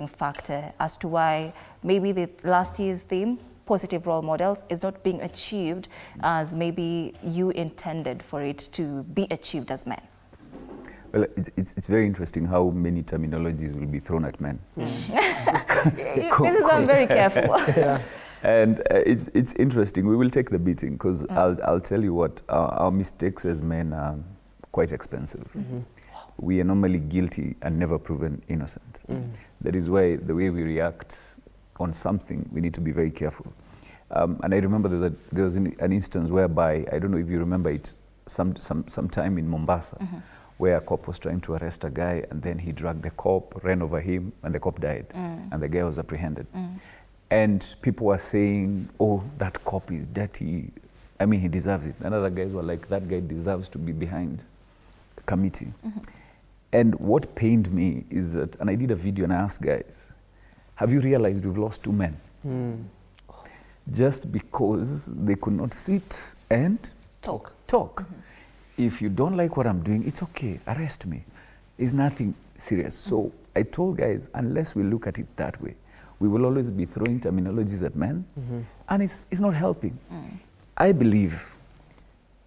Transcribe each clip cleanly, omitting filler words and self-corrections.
factor as to why maybe the last year's theme, positive role models, is not being achieved as maybe you intended for it to be achieved as men? Well, it's very interesting how many terminologies will be thrown at men. This is why I'm very careful. Yeah. And it's interesting. We will take the beating because I'll tell you what, our mistakes as men are quite expensive. We are normally guilty and never proven innocent. That is why the way we react on something, we need to be very careful. And I remember there was an instance whereby, I don't know if you remember it, sometime in Mombasa, where a cop was trying to arrest a guy, and then he dragged the cop, ran over him, and the cop died, and the guy was apprehended. And people were saying, oh, that cop is dirty. I mean, he deserves it. And other guys were like, that guy deserves to be behind the committee. And what pained me is that, and I did a video and I asked guys, have you realized we've lost 2 men? Just because they could not sit and talk. If you don't like what I'm doing, it's okay, arrest me. It's nothing serious. So I told guys, unless we look at it that way, we will always be throwing terminologies at men, and it's not helping. I believe,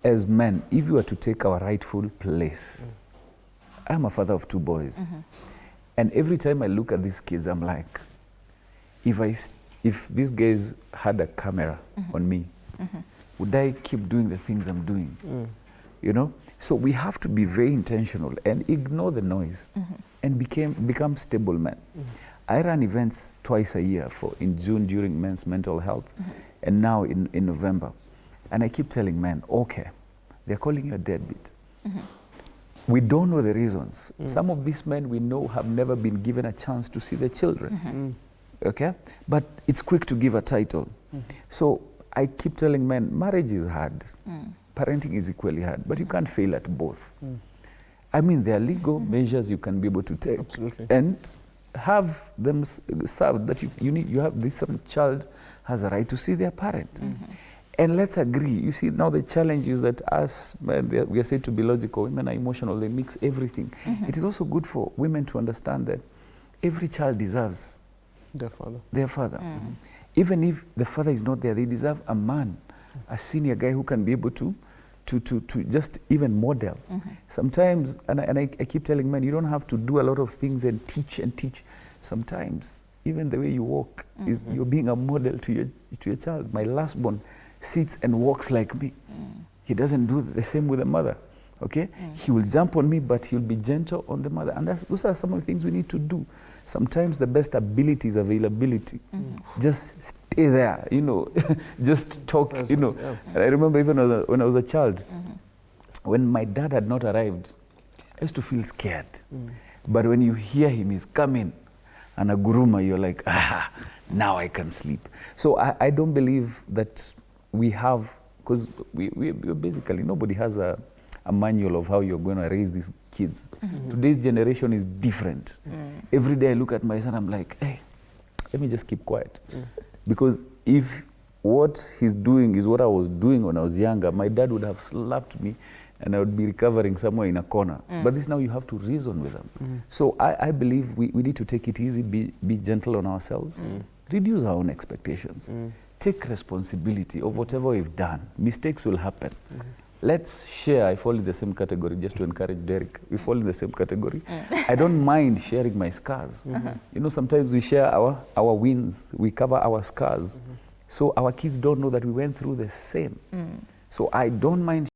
as men, if you are to take our rightful place, I'm a father of 2 boys, and every time I look at these kids, I'm like, if these guys had a camera on me, would I keep doing the things I'm doing? You know? So we have to be very intentional and ignore the noise and become stable men. I run events twice a year, in June during Men's Mental Health, and now in November. And I keep telling men, okay, they're calling you a deadbeat. We don't know the reasons. Some of these men we know have never been given a chance to see their children. Okay? But it's quick to give a title. So I keep telling men, marriage is hard. Parenting is equally hard, but you can't fail at both. I mean, there are legal measures you can be able to take. Absolutely. And have them served that you have this child has a right to see their parent. And let's agree. You see, now the challenge is that us, we are said to be logical, women are emotional, they mix everything. It is also good for women to understand that every child deserves their father. Even if the father is not there, they deserve a man, a senior guy who can be able to just even model. Sometimes, and I keep telling men, you don't have to do a lot of things and teach. Sometimes, even the way you walk, is you're being a model to your child. My last born sits and walks like me. He doesn't do the same with the mother. Okay? He will jump on me, but he'll be gentle on the mother. And those are some of the things we need to do. Sometimes the best ability is availability. Just stay there, you know, just talk, you know. And I remember even when I was a child, when my dad had not arrived, I used to feel scared. But when you hear him, he's coming, and a guruma, you're like, now I can sleep. So I don't believe that we have, because we basically, nobody has a manual of how you're going to raise these kids. Today's generation is different. Every day I look at my son, I'm like, hey, let me just keep quiet. Because if what he's doing is what I was doing when I was younger, my dad would have slapped me and I would be recovering somewhere in a corner. But this now you have to reason with them. So I believe we need to take it easy, be gentle on ourselves, reduce our own expectations, take responsibility of whatever we've done. Mistakes will happen. Let's share. I fall in the same category, just to encourage Derek. We fall in the same category. I don't mind sharing my scars. You know, sometimes we share our wins, we cover our scars. So our kids don't know that we went through the same. So I don't mind